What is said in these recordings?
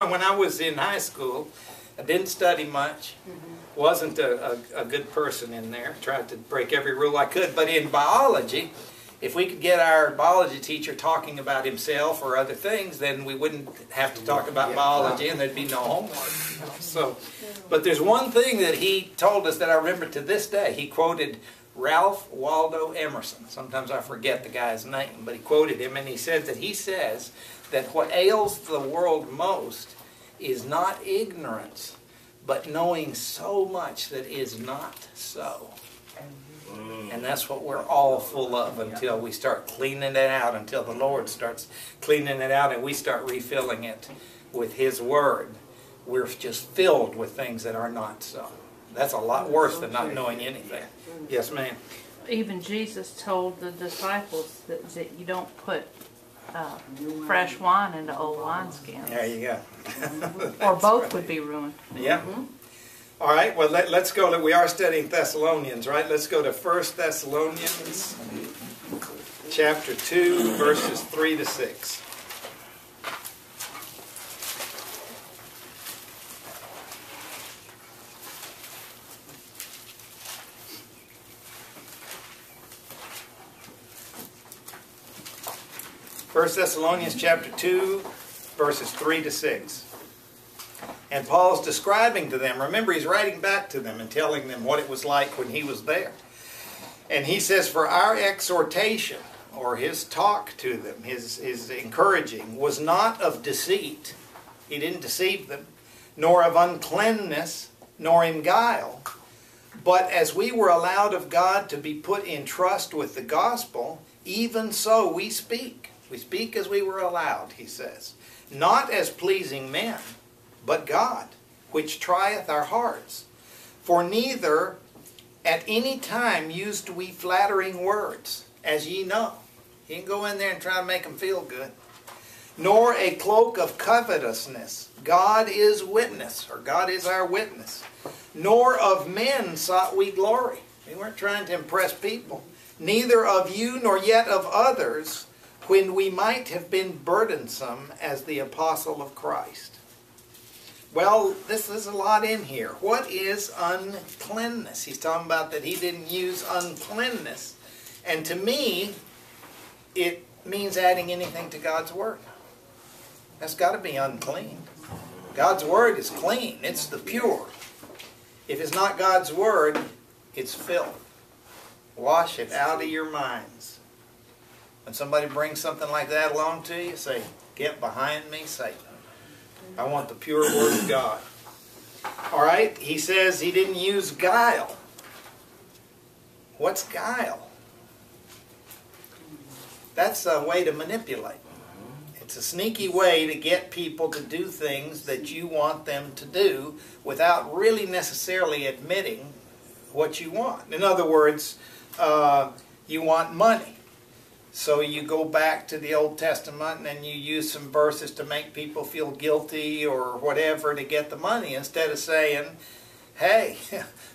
When I was in high school, I didn't study much, wasn't a good person in there, tried to break every rule I could, but in biology, if we could get our biology teacher talking about himself or other things, then we wouldn't have to talk about biology and there'd be no homework. So, but there's one thing that he told us that I remember to this day. He quoted Ralph Waldo Emerson. Sometimes I forget the guy's name, but he quoted him, and he said that he says that what ails the world most is not ignorance, but knowing so much that is not so. And that's what we're all full of until we start cleaning it out, until the Lord starts cleaning it out and we start refilling it with His Word. We're just filled with things that are not so. That's a lot worse than not knowing anything. Yes, ma'am? Even Jesus told the disciples that you don't put fresh wine into old wineskins. There you go. Or both would be ruined. Yeah. All right, well, let's go. We are studying Thessalonians, right? Let's go to 1 Thessalonians chapter 2, verses 3 to 6. First Thessalonians chapter 2, verses 3 to 6. And Paul's describing to them, remember he's writing back to them and telling them what it was like when he was there. And he says, for our exhortation, or his talk to them, his encouraging, was not of deceit. He didn't deceive them, nor of uncleanness, nor in guile. But as we were allowed of God to be put in trust with the gospel, even so we speak. We speak as we were allowed, he says. Not as pleasing men, but God, which trieth our hearts. For neither at any time used we flattering words, as ye know. You can go in there and try to make them feel good. Nor a cloak of covetousness. God is witness, or God is our witness. Nor of men sought we glory. We weren't trying to impress people. Neither of you, nor yet of others, when we might have been burdensome as the apostle of Christ. Well, this is a lot in here. What is uncleanness? He's talking about that he didn't use uncleanness. And to me, it means adding anything to God's Word. That's got to be unclean. God's Word is clean. It's the pure. If it's not God's Word, it's filth. Wash it out of your minds. When somebody brings something like that along to you, say, get behind me, Satan. I want the pure Word of God. All right, he says he didn't use guile. What's guile? That's a way to manipulate. It's a sneaky way to get people to do things that you want them to do without really necessarily admitting what you want. In other words, you want money. So you go back to the Old Testament and you use some verses to make people feel guilty or whatever to get the money, instead of saying, hey,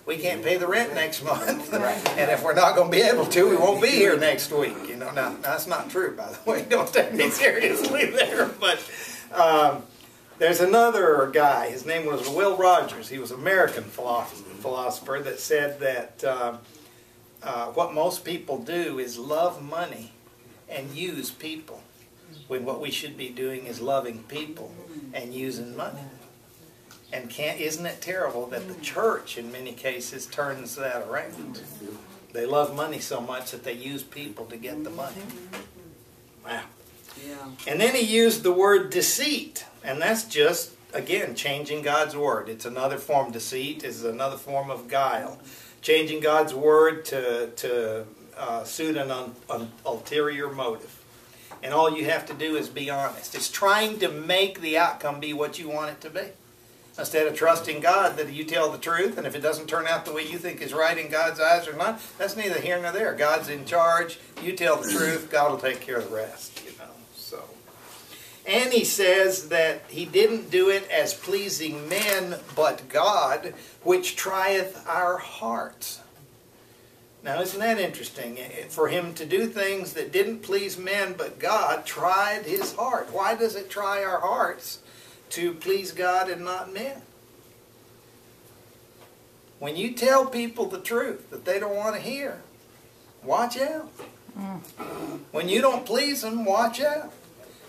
we can't pay the rent next month. And if we're not going to be able to, we won't be here next week. You know, now that's not true, by the way. Don't take me seriously there. But there's another guy. His name was Will Rogers. He was an American philosopher that said that what most people do is love money and use people, when what we should be doing is loving people and using money. And isn't it terrible that the church in many cases turns that around? They love money so much that they use people to get the money. Wow. Yeah. And then he used the word deceit, and that's just, again, changing God's Word. It's another form. Deceit is another form of guile. Changing God's Word to suit an ulterior motive. And all you have to do is be honest. It's trying to make the outcome be what you want it to be. Instead of trusting God that you tell the truth, and if it doesn't turn out the way you think is right in God's eyes or not, that's neither here nor there. God's in charge. You tell the truth, God will take care of the rest. You know. So, and he says that he didn't do it as pleasing men, but God, which trieth our hearts. Now, isn't that interesting? For him to do things that didn't please men, but God tried his heart. Why does it try our hearts? to please God and not men. When you tell people the truth that they don't want to hear, watch out. When you don't please them, watch out.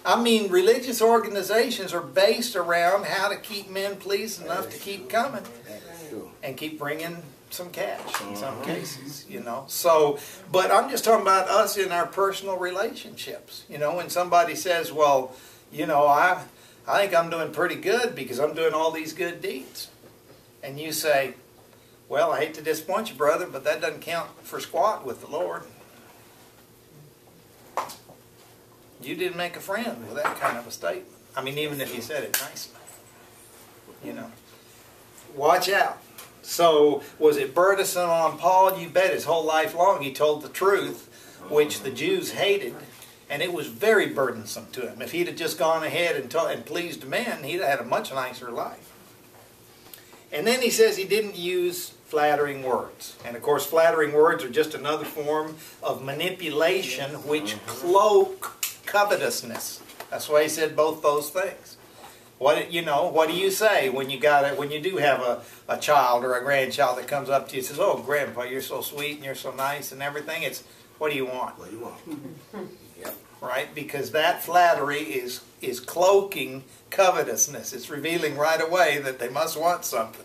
I mean, religious organizations are based around how to keep men pleased enough to keep coming and keep bringing some cash in some cases, you know. So, but I'm just talking about us in our personal relationships. You know, when somebody says, well, you know, I think I'm doing pretty good because I'm doing all these good deeds. And you say, well, I hate to disappoint you, brother, but that doesn't count for squat with the Lord. You didn't make a friend with that kind of a statement. I mean, even if you said it nicely. You know. Watch out. So, was it burdensome on Paul? You bet. His whole life long he told the truth, which the Jews hated, and it was very burdensome to him. If he'd have just gone ahead and pleased men, he'd have had a much nicer life. And then he says he didn't use flattering words. And of course, flattering words are just another form of manipulation which cloak covetousness. That's why he said both those things. What, you know, what do you say when you do have a child or a grandchild that comes up to you and says, "Oh, Grandpa, you're so sweet and you're so nice and everything." It's, what do you want? What do you want? Yep. Right? Because that flattery is cloaking covetousness. It's revealing right away that they must want something.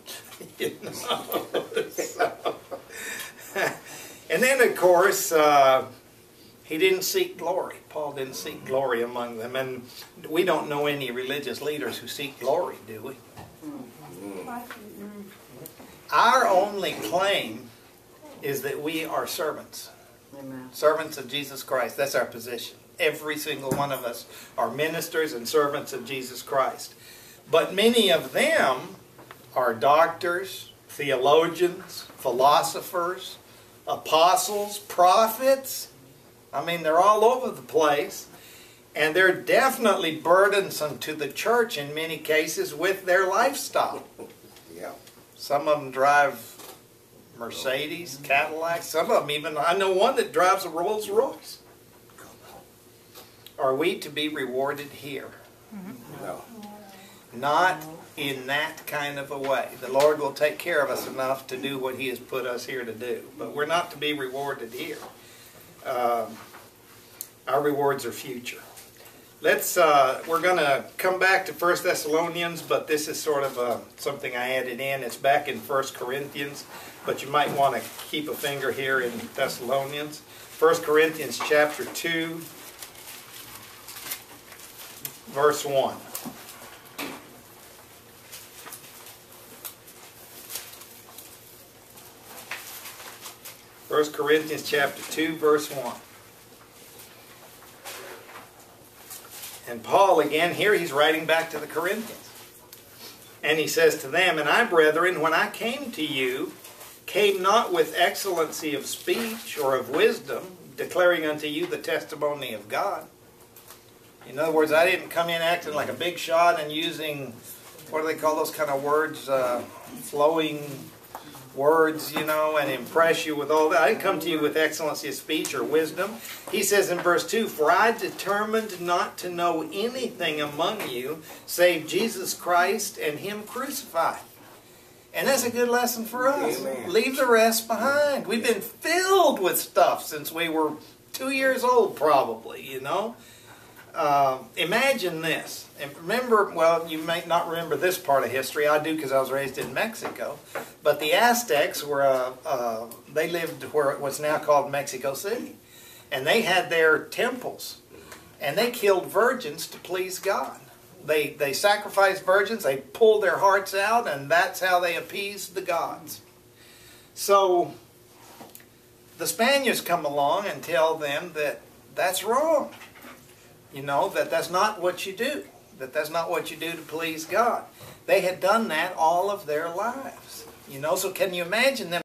You know? So, and then, of course, he didn't seek glory. Paul didn't seek glory among them. And we don't know any religious leaders who seek glory, do we? Our only claim is that we are servants. Amen. Servants of Jesus Christ. That's our position. Every single one of us are ministers and servants of Jesus Christ. But many of them are doctors, theologians, philosophers, apostles, prophets. I mean, they're all over the place. And they're definitely burdensome to the church in many cases with their lifestyle. Yeah. Some of them drive Mercedes, Cadillacs. Some of them even, I know one that drives a Rolls Royce. Are we to be rewarded here? No. Not in that kind of a way. The Lord will take care of us enough to do what He has put us here to do. But we're not to be rewarded here. Our rewards are future. We're going to come back to 1 Thessalonians, but this is sort of something I added in. It's back in 1 Corinthians, but you might want to keep a finger here in Thessalonians. 1 Corinthians chapter 2, verse 1. First Corinthians chapter 2, verse 1. And Paul, again, here he's writing back to the Corinthians. And he says to them, "And I, brethren, when I came to you, came not with excellency of speech or of wisdom, declaring unto you the testimony of God." In other words, I didn't come in acting like a big shot and using, what do they call those kind of words, flowing words, you know, and impress you with all that. I didn't come to you with excellency of speech or wisdom. He says in verse 2, "For I determined not to know anything among you save Jesus Christ and Him crucified." And that's a good lesson for us. Amen. Leave the rest behind. We've been filled with stuff since we were 2 years old probably, you know. Imagine this. And remember, well, you may not remember this part of history. I do because I was raised in Mexico. But the Aztecs were, they lived where it was now called Mexico City. And they had their temples. And they killed virgins to please God. They sacrificed virgins, they pulled their hearts out, and that's how they appeased the gods. So, the Spaniards come along and tell them that that's wrong. You know, that that's not what you do. That that's not what you do to please God. They had done that all of their lives. You know, so can you imagine them